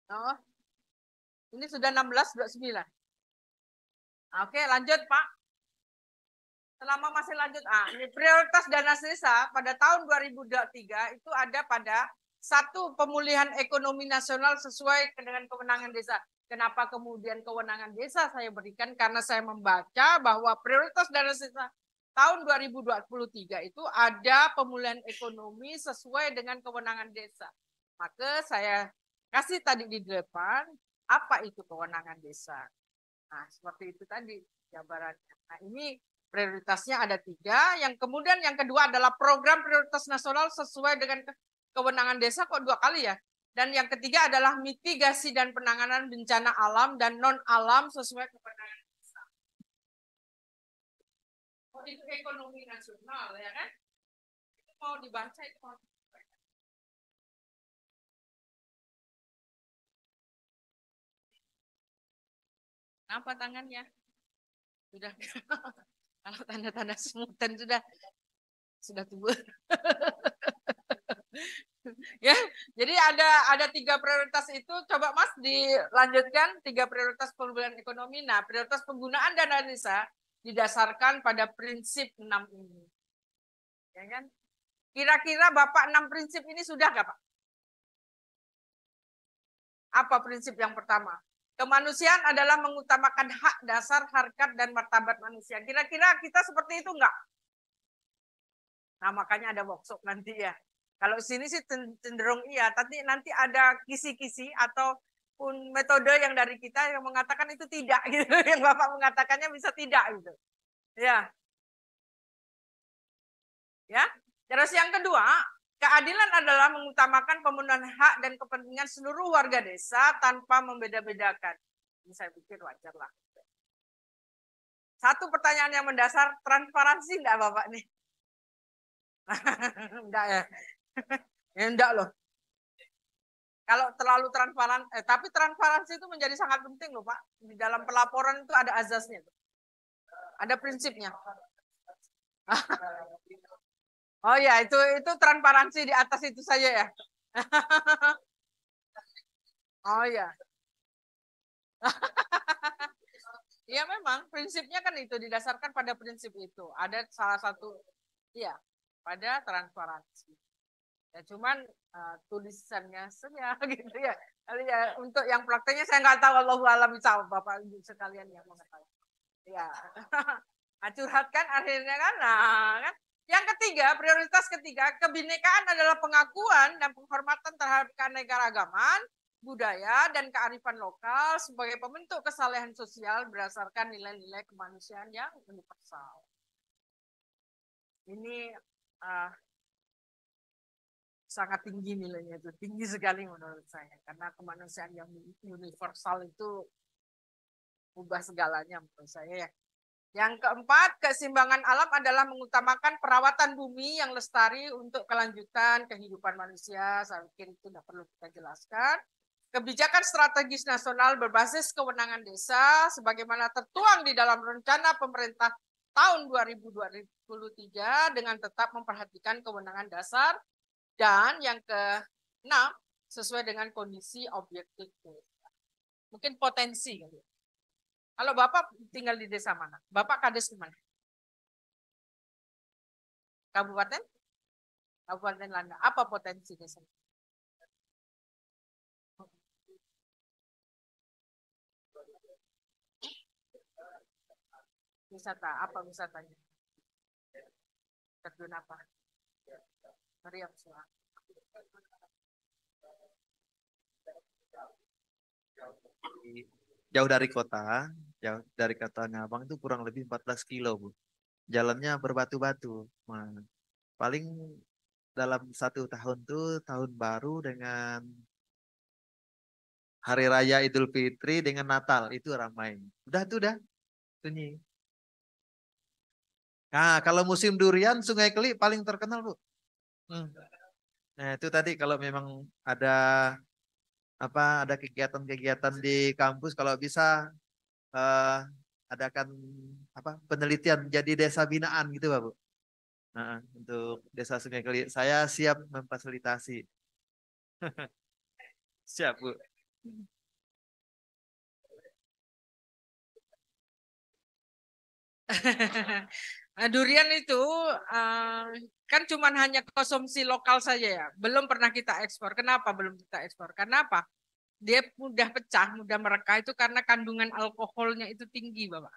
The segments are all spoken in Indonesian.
Oh, ini sudah 16:29. Oke, lanjut Pak. Selama masih lanjut, ini prioritas dana desa pada tahun 2023 itu ada pada satu, pemulihan ekonomi nasional sesuai dengan kewenangan desa. Kenapa kemudian kewenangan desa saya berikan? Karena saya membaca bahwa prioritas dana desa tahun 2023 itu ada pemulihan ekonomi sesuai dengan kewenangan desa. Maka saya kasih tadi di depan, apa itu kewenangan desa? Nah, seperti itu tadi jabarannya. Nah, ini prioritasnya ada 3. Yang kemudian yang kedua adalah program prioritas nasional sesuai dengan kewenangan desa, kok 2 kali ya. Dan yang ketiga adalah mitigasi dan penanganan bencana alam dan non alam sesuai kewenangan desa. Oh, itu ekonomi nasional ya kan? Itu mau dibaca itu mau. Apa tangannya? Sudah. Kalau tanda-tanda semutan sudah tua. Ya, jadi ada 3 prioritas itu. Coba Mas dilanjutkan 3 prioritas pemulihan ekonomi. Nah, prioritas penggunaan dana desa didasarkan pada prinsip 6 ini. Ya kan? Kira-kira Bapak 6 prinsip ini sudah nggak Pak? Apa prinsip yang pertama? Kemanusiaan adalah mengutamakan hak dasar, harkat, dan martabat manusia. Kira-kira kita seperti itu enggak? Nah, makanya ada workshop nanti ya. Kalau sini sih cenderung iya, tapi nanti ada kisi-kisi ataupun metode yang dari kita yang mengatakan itu tidak gitu. Yang Bapak mengatakannya bisa tidak gitu. Ya. Ya. Terus yang kedua, keadilan adalah mengutamakan pemenuhan hak dan kepentingan seluruh warga desa tanpa membeda-bedakan. Ini saya pikir wajar lah. Satu pertanyaan yang mendasar, transparansi enggak Bapak nih? Enggak ya? Ya enggak loh. Kalau terlalu transparan, tapi transparansi itu menjadi sangat penting loh Pak. Di dalam pelaporan itu ada azasnya. Ada prinsipnya. Oh ya, itu transparansi di atas itu saja ya. Oh ya. Ya memang prinsipnya kan itu didasarkan pada prinsip itu. Ada salah satu ya pada transparansi. Ya cuman tulisannya saja gitu ya. Kali ya untuk yang prakteknya saya nggak tahu, Allahu a'lam bishawab, Bapak Ibu sekalian yang mengetahui. Ya. Nah, curhat kan akhirnya kan. Nah, kan. Yang ketiga, prioritas ketiga, kebinekaan adalah pengakuan dan penghormatan terhadap keanekaragaman budaya dan kearifan lokal sebagai pembentuk kesalehan sosial berdasarkan nilai-nilai kemanusiaan yang universal. Ini sangat tinggi nilainya, itu tinggi sekali menurut saya, karena kemanusiaan yang universal itu ubah segalanya menurut saya ya. Yang keempat, keseimbangan alam adalah mengutamakan perawatan bumi yang lestari untuk kelanjutan kehidupan manusia. Saya pikir itu tidak perlu kita jelaskan. Kebijakan strategis nasional berbasis kewenangan desa sebagaimana tertuang di dalam rencana pemerintah tahun 2023 dengan tetap memperhatikan kewenangan dasar. Dan yang keenam, sesuai dengan kondisi objektif. Mungkin potensi. Kalau Bapak tinggal di desa mana? Bapak kades di mana? Kabupaten? Kabupaten Landa. Apa potensi desa? Wisata. Apa wisatanya? Terjun apa? Meriam semua. Jauh dari kota, jauh dari kota Ngabang itu kurang lebih 14 kilo, Bu. Jalannya berbatu-batu. Nah, paling dalam 1 tahun tuh tahun baru dengan Hari Raya Idul Fitri dengan Natal itu ramai. Udah sunyi. Nah, kalau musim durian Sungai Keli paling terkenal, Bu. Hmm. Nah, itu tadi kalau memang ada ada kegiatan-kegiatan di kampus, kalau bisa eh, adakan penelitian jadi desa binaan gitu, Pak, Bu. Untuk Desa Sungai Keli, saya siap memfasilitasi. Siap, Bu. Nah, durian itu kan cuman hanya konsumsi lokal saja ya. Belum pernah kita ekspor. Kenapa belum kita ekspor? Karena apa? Dia mudah pecah, mudah merekah itu karena kandungan alkoholnya itu tinggi, Bapak.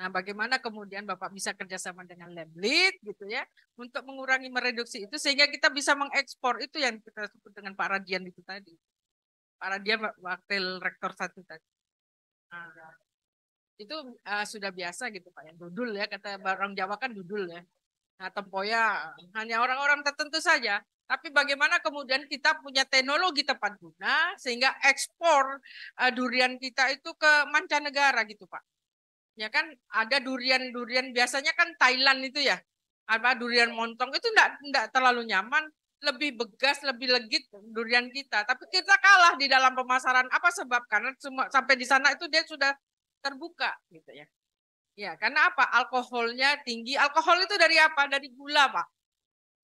Nah, bagaimana kemudian Bapak bisa kerjasama dengan Lemblit gitu ya untuk mengurangi mereduksi itu sehingga kita bisa mengekspor itu yang kita sebut dengan Pak Radian itu tadi. Pak Radian wakil rektor satu tadi. Nah, itu sudah biasa gitu Pak ya. Dudul ya kata orang Jawa kan dudul ya. Nah, tempoyak hanya orang-orang tertentu saja. Tapi bagaimana kemudian kita punya teknologi tepat guna sehingga ekspor durian kita itu ke mancanegara gitu Pak. Ya kan ada durian-durian biasanya kan Thailand itu ya. Apa durian montong itu enggak terlalu nyaman, lebih begas, lebih legit durian kita. Tapi kita kalah di dalam pemasaran. Apa sebab? Karena sampai di sana itu dia sudah terbuka gitu ya. Ya, karena apa? Alkoholnya tinggi. Alkohol itu dari apa? Dari gula, Pak.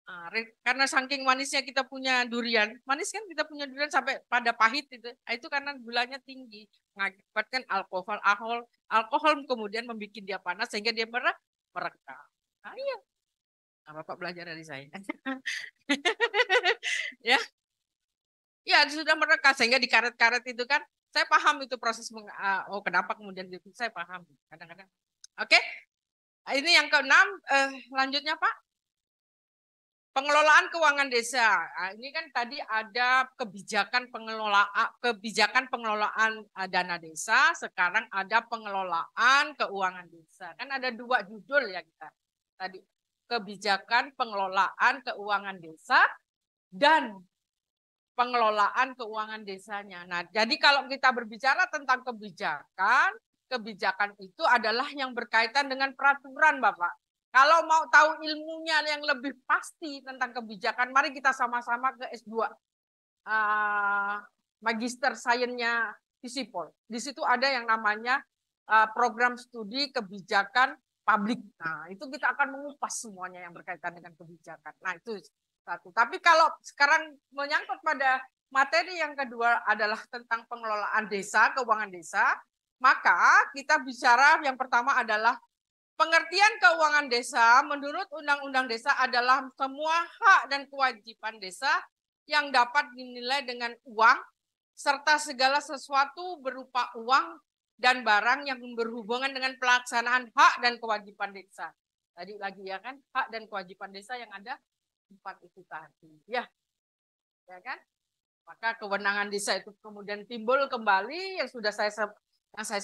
Nah, karena saking manisnya kita punya durian, manis kan kita punya durian sampai pada pahit itu. Nah, itu karena gulanya tinggi, mengakibatkan alkohol kemudian membuat dia panas sehingga dia merekah. Nah, iya. Nah, Bapak belajar dari saya. Ya, ya sudah merekah sehingga di karet-karet itu kan saya paham itu proses oh kenapa kemudian itu saya paham kadang-kadang. Oke. Ini yang keenam, lanjutnya Pak. Pengelolaan keuangan desa. Nah, ini kan tadi ada kebijakan pengelolaan dana desa, sekarang ada pengelolaan keuangan desa. Kan ada dua judul ya kita. Tadi kebijakan pengelolaan keuangan desa dan pengelolaan keuangan desanya. Nah, jadi kalau kita berbicara tentang kebijakan itu adalah yang berkaitan dengan peraturan, Bapak. Kalau mau tahu ilmunya yang lebih pasti tentang kebijakan, mari kita sama-sama ke S2. Magister Sainsnya Visipol. Di situ ada yang namanya program studi kebijakan publik. Nah, itu kita akan mengupas semuanya yang berkaitan dengan kebijakan. Nah, itu satu. Tapi kalau sekarang menyangkut pada materi yang kedua adalah tentang pengelolaan desa, keuangan desa, maka kita bicara yang pertama adalah pengertian keuangan desa menurut Undang-Undang Desa adalah semua hak dan kewajiban desa yang dapat dinilai dengan uang serta segala sesuatu berupa uang dan barang yang berhubungan dengan pelaksanaan hak dan kewajiban desa. Tadi lagi ya kan, hak dan kewajiban desa yang ada 4 itu tadi. Ya kan? Maka kewenangan desa itu kemudian timbul kembali yang sudah saya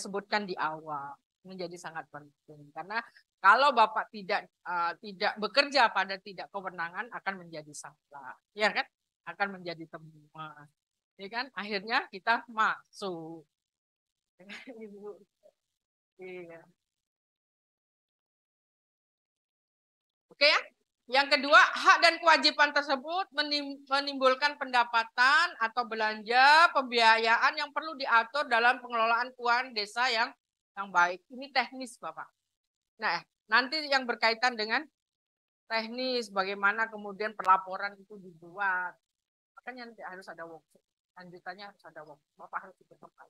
sebutkan di awal menjadi sangat penting karena kalau Bapak tidak bekerja pada tidak kewenangan akan menjadi salah, ya kan? Akan menjadi temuan, ya kan? Akhirnya kita masuk, Ibu. Iya. Oke ya? Yang kedua, hak dan kewajiban tersebut menimbulkan pendapatan atau belanja pembiayaan yang perlu diatur dalam pengelolaan keuangan desa yang baik. Ini teknis, Bapak. Nah, nanti yang berkaitan dengan teknis, bagaimana kemudian pelaporan itu dibuat. Makanya nanti harus ada workshop. Lanjutannya harus ada workshop. Bapak harus ikut tempat.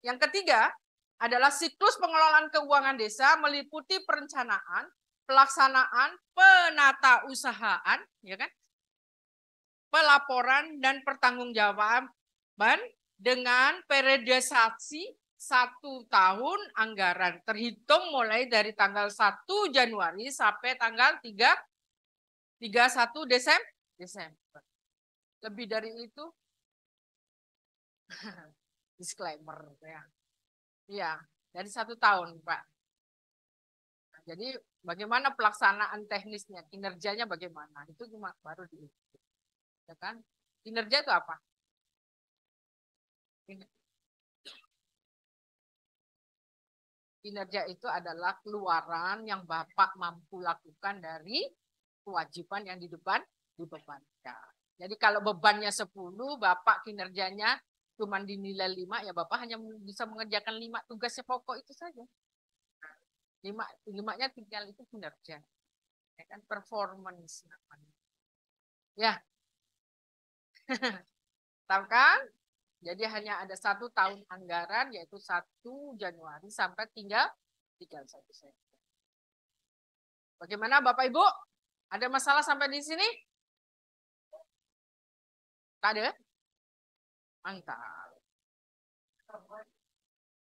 Yang ketiga adalah siklus pengelolaan keuangan desa meliputi perencanaan, pelaksanaan, penatausahaan, ya kan? Pelaporan dan pertanggungjawaban dengan periodisasi 1 tahun anggaran terhitung mulai dari tanggal 1 Januari sampai tanggal 31 Desember. Lebih dari itu disclaimer ya. Iya, dari 1 tahun, Pak. Jadi bagaimana pelaksanaan teknisnya, kinerjanya bagaimana? Itu cuma baru di, ya kan? Kinerja itu apa? Kinerja itu adalah keluaran yang Bapak mampu lakukan dari kewajiban yang dibebankan. Jadi kalau bebannya 10, Bapak kinerjanya cuma dinilai 5, ya Bapak hanya bisa mengerjakan 5 tugasnya pokok itu saja. 5-nya tinggal itu kinerja. Ya kan performance namanya. Ya, tahu kan? Jadi hanya ada 1 tahun anggaran, yaitu 1 Januari sampai tinggal 31 September. Bagaimana Bapak Ibu? Ada masalah sampai di sini? Tak ada? Mantap.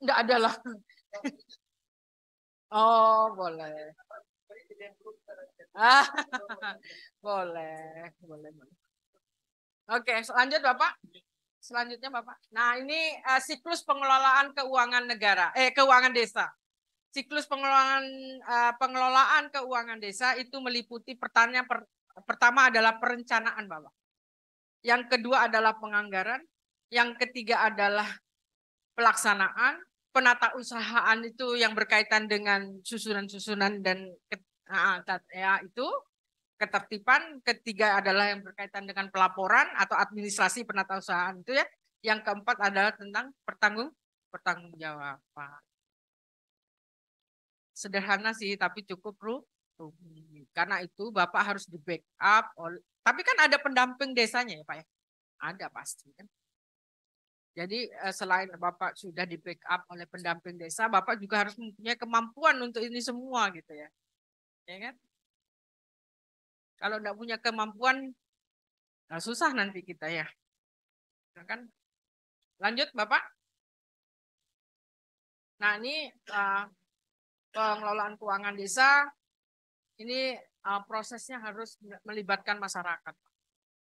Enggak ada lah. Oh, boleh. Ah, boleh, boleh, boleh. Oke, lanjut Bapak. Selanjutnya Bapak. Nah, ini siklus pengelolaan keuangan negara, keuangan desa. Siklus pengelolaan keuangan desa itu meliputi pertama adalah perencanaan, Bapak. Yang kedua adalah penganggaran, yang ketiga adalah pelaksanaan, penata usahaan itu yang berkaitan dengan susunan-susunan dan ya itu ketertiban, ketiga adalah yang berkaitan dengan pelaporan atau administrasi penata usahaan itu ya. Yang keempat adalah tentang pertanggungjawaban. Sederhana sih, tapi cukup rumit. Karena itu Bapak harus di backup tapi kan ada pendamping desanya ya Pak ya. Ada pasti kan. Jadi selain Bapak sudah di backup oleh pendamping desa, Bapak juga harus mempunyai kemampuan untuk ini semua gitu ya. Ya kan? Kalau tidak punya kemampuan, nah susah nanti kita ya. Nah, kan? Lanjut Bapak. Nah ini pengelolaan keuangan desa, ini prosesnya harus melibatkan masyarakat.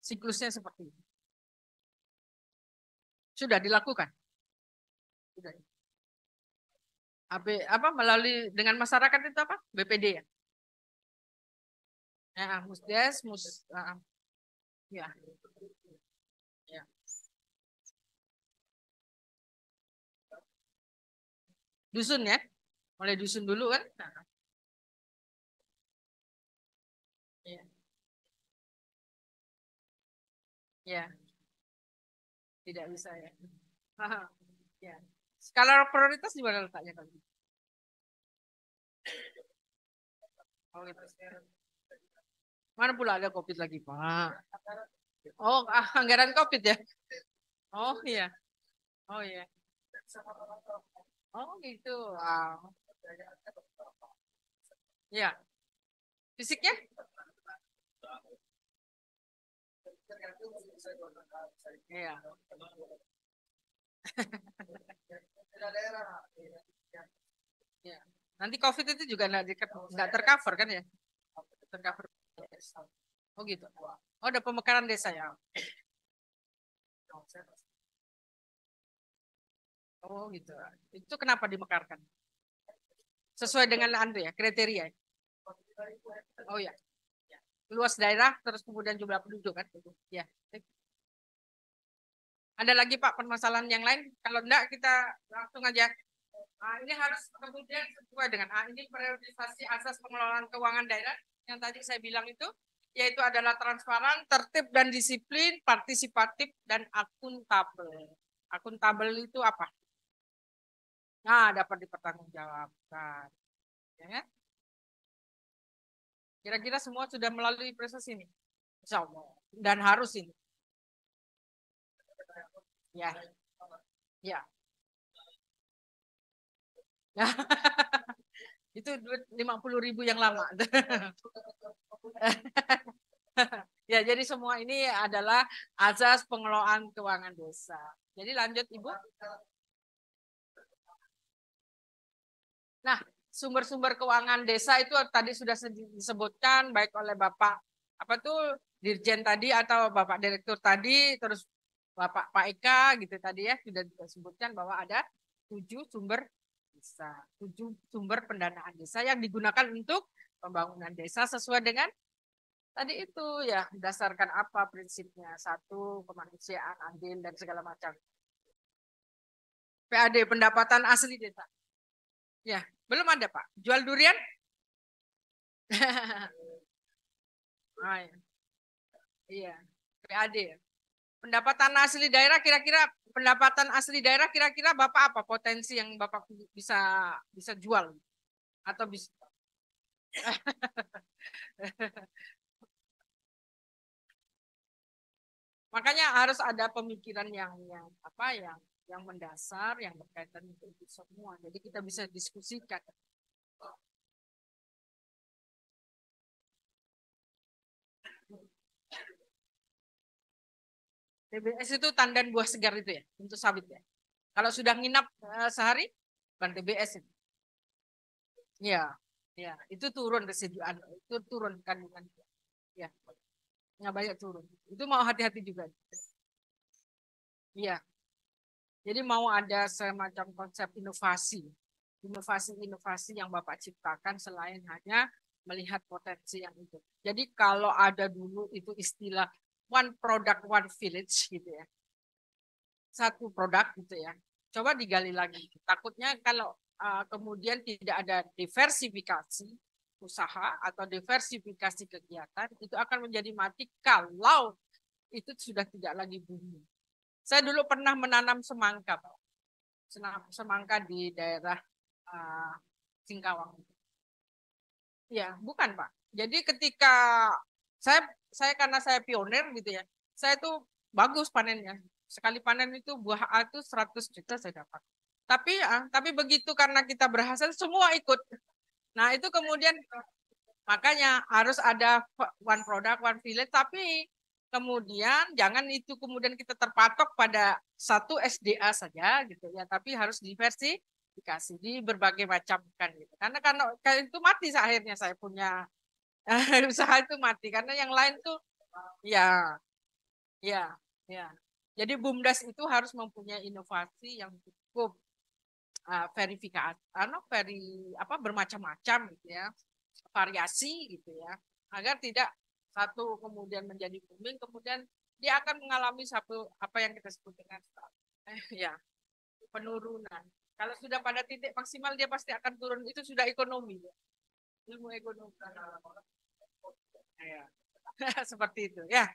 Siklusnya seperti ini. Sudah dilakukan? Sudah. Apa melalui dengan masyarakat itu apa? BPD ya? Ya, Musdes, ya. Ya. Dusun ya? Mulai dusun dulu kan? Nah. Ya. Ya. Tidak bisa ya. Ya. Skala prioritas di mana letaknya kalau gitu? Oh, gitu. Mana pula ada COVID lagi, Pak? Oh, anggaran COVID ya? Oh iya. Oh iya. Oh gitu. Wow. Ya. Fisiknya? Iya. Ya. Nanti COVID itu juga nggak tercover kan ya? Tercover. Oh gitu. Oh, ada pemekaran desa ya. Oh gitu. Itu kenapa dimekarkan? Sesuai dengan anu ya, kriteria. Oh ya. Luas daerah terus kemudian jumlah penduduk kan? Ya. Ada lagi Pak permasalahan yang lain? Kalau enggak kita langsung aja. Ini harus kemudian sesuai dengan ini priorisasi asas pengelolaan keuangan daerah yang tadi saya bilang itu, yaitu adalah transparan, tertib dan disiplin, partisipatif dan akuntabel. Akuntabel itu apa? Nah, dapat dipertanggungjawabkan. Ya, kira-kira semua sudah melalui proses ini, Insya Allah. Dan harus ini. Ya, ya. Itu 50.000 yang lama. Ya, jadi semua ini adalah asas pengelolaan keuangan desa. Jadi lanjut Ibu. Nah, sumber-sumber keuangan desa itu tadi sudah disebutkan baik oleh Bapak apa tuh Dirjen tadi atau Bapak Direktur tadi, terus Bapak Pak Eka gitu tadi ya sudah disebutkan bahwa ada 7 sumber desa, 7 sumber pendanaan desa yang digunakan untuk pembangunan desa sesuai dengan tadi itu ya berdasarkan apa prinsipnya, satu kemanusiaan, adil dan segala macam. PAD pendapatan asli desa. Ya, belum ada Pak. Jual durian? Oh, iya. Iya, PAD. Pendapatan asli daerah kira-kira Bapak apa potensi yang Bapak bisa jual atau bisa Makanya harus ada pemikiran yang apa yang mendasar, yang berkaitan dengan itu semua. Jadi kita bisa diskusikan. TBS itu tandan buah segar itu ya, untuk sawit ya. Kalau sudah nginap sehari, bukan TBS itu. Ya, ya, itu turun residuan, itu turun kandungan. Ya, nggak banyak turun. Itu mau hati-hati juga. Iya, jadi mau ada semacam konsep inovasi, inovasi-inovasi yang Bapak ciptakan selain hanya melihat potensi yang itu. Jadi kalau ada dulu itu istilah one product, one village gitu ya, satu produk gitu ya. Coba digali lagi. Takutnya kalau kemudian tidak ada diversifikasi usaha atau diversifikasi kegiatan, itu akan menjadi mati kalau itu sudah tidak lagi booming. Saya dulu pernah menanam semangka, Pak. Semangka di daerah uh, Singkawang. Ya, bukan, Pak. Jadi ketika saya karena saya pionir gitu ya, saya tuh bagus panennya. Sekali panen itu buah A itu 100 juta saya dapat. Tapi begitu karena kita berhasil semua ikut. Nah, itu kemudian makanya harus ada one product, one village, tapi kemudian jangan itu kemudian kita terpatok pada satu SDA saja gitu ya, tapi harus diversifikasi di berbagai macam kan gitu. Karena itu mati akhirnya saya punya usaha itu mati karena yang lain tuh ya ya ya. Jadi BUMDes itu harus mempunyai inovasi yang cukup verifikasi, bermacam-macam gitu ya, variasi gitu ya, agar tidak satu kemudian menjadi booming, kemudian dia akan mengalami satu apa yang kita sebut dengan ya penurunan. Kalau sudah pada titik maksimal dia pasti akan turun, itu sudah ekonomi ya. Ilmu ekonomi. Ya. Seperti itu ya.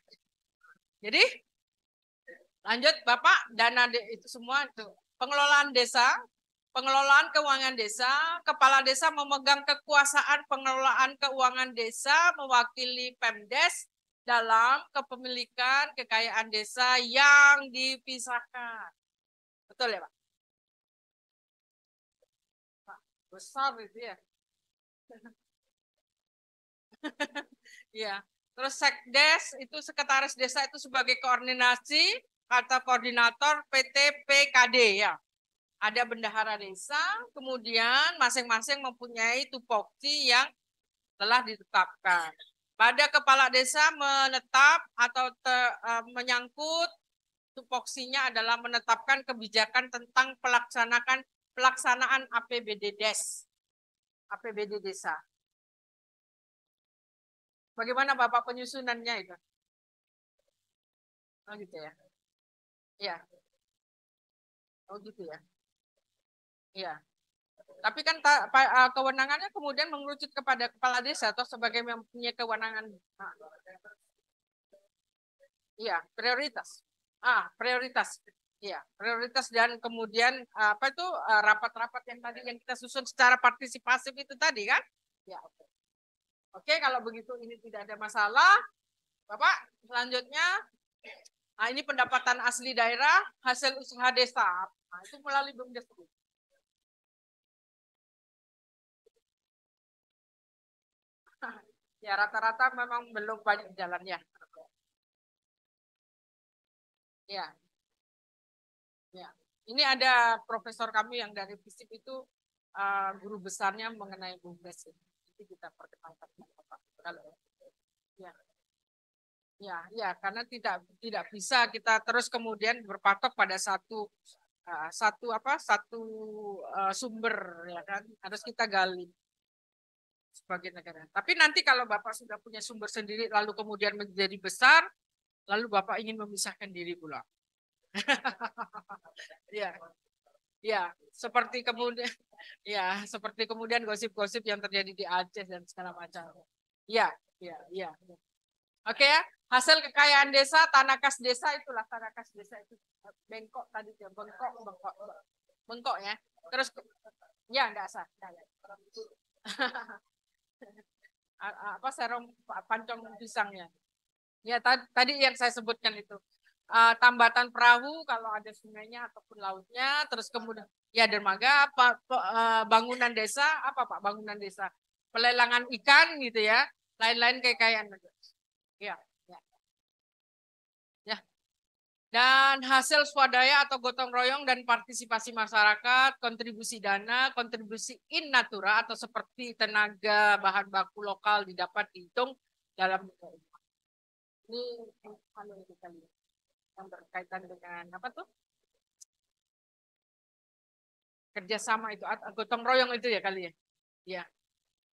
Jadi lanjut Bapak, itu semua itu pengelolaan desa. Pengelolaan keuangan desa, kepala desa memegang kekuasaan pengelolaan keuangan desa mewakili Pemdes dalam kepemilikan kekayaan desa yang dipisahkan. Betul ya, Pak? Besar itu ya. Iya. Terus Sekdes itu sekretaris desa itu sebagai koordinasi atau koordinator PT PKD ya. Ada bendahara desa, kemudian masing-masing mempunyai tupoksi yang telah ditetapkan. Pada kepala desa menetap atau menyangkut tupoksinya adalah menetapkan kebijakan tentang pelaksanaan APBD Des, APBD desa. Bagaimana Bapak penyusunannya itu? Oh gitu ya. Iya. Oh gitu ya. Iya. Tapi kan kewenangannya kemudian mengerucut kepada kepala desa atau sebagai mempunyai kewenangan. Iya, prioritas. Prioritas. Iya, prioritas dan kemudian apa itu rapat-rapat yang tadi yang kita susun secara partisipasif itu tadi kan? Ya, oke. Oke, kalau begitu ini tidak ada masalah. Bapak, selanjutnya ini pendapatan asli daerah hasil usaha desa. Nah, itu melalui BUMDes. Ya, rata-rata memang belum banyak jalan ya. Ya, ya. Ini ada profesor kami yang dari FISIP itu guru besarnya mengenai BUMDes. Jadi kita perkenalkan Bapak. Kalau ya, ya, ya, karena tidak bisa kita terus kemudian berpatok pada satu sumber ya kan, harus kita gali sebagai negara. Tapi nanti kalau Bapak sudah punya sumber sendiri lalu kemudian menjadi besar, lalu Bapak ingin memisahkan diri pula. Ya, ya, seperti kemudian gosip-gosip yang terjadi di Aceh dan segala macam. Ya, ya, ya. Oke ya, hasil kekayaan desa, tanah kas desa itulah tanah kas desa itu bengkok tadi ya, bengkok ya. Terus ya enggak sah. Apa serong pancong pisangnya. Ya tadi yang saya sebutkan itu. Tambatan perahu kalau ada sungainya ataupun lautnya, terus kemudian ya dermaga, bangunan desa, apa Pak bangunan desa, pelelangan ikan gitu ya, lain-lain kekayaan. Ya, ya, ya. Dan hasil swadaya atau gotong royong dan partisipasi masyarakat, kontribusi dana, kontribusi in natura atau seperti tenaga bahan baku lokal didapat dihitung dalam ini anu kita lihat yang berkaitan dengan apa tuh kerjasama itu gotong royong itu ya kali ya, ya,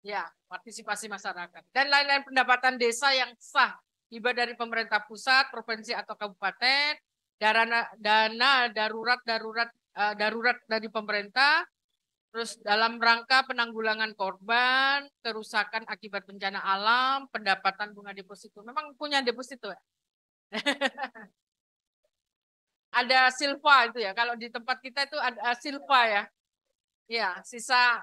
ya partisipasi masyarakat dan lain-lain pendapatan desa yang sah hibah dari pemerintah pusat, provinsi atau kabupaten, dana darurat dari pemerintah, terus dalam rangka penanggulangan korban kerusakan akibat bencana alam, pendapatan bunga deposito. Memang punya deposito ya? Ada silva itu ya. Kalau di tempat kita itu ada silva ya. Ya, sisa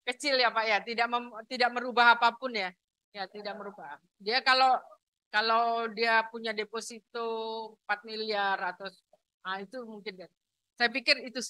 kecil ya Pak ya, tidak merubah apapun ya. Ya, tidak merubah. Dia kalau kalau dia punya deposito 4 miliar atau itu mungkin kan. Saya pikir itu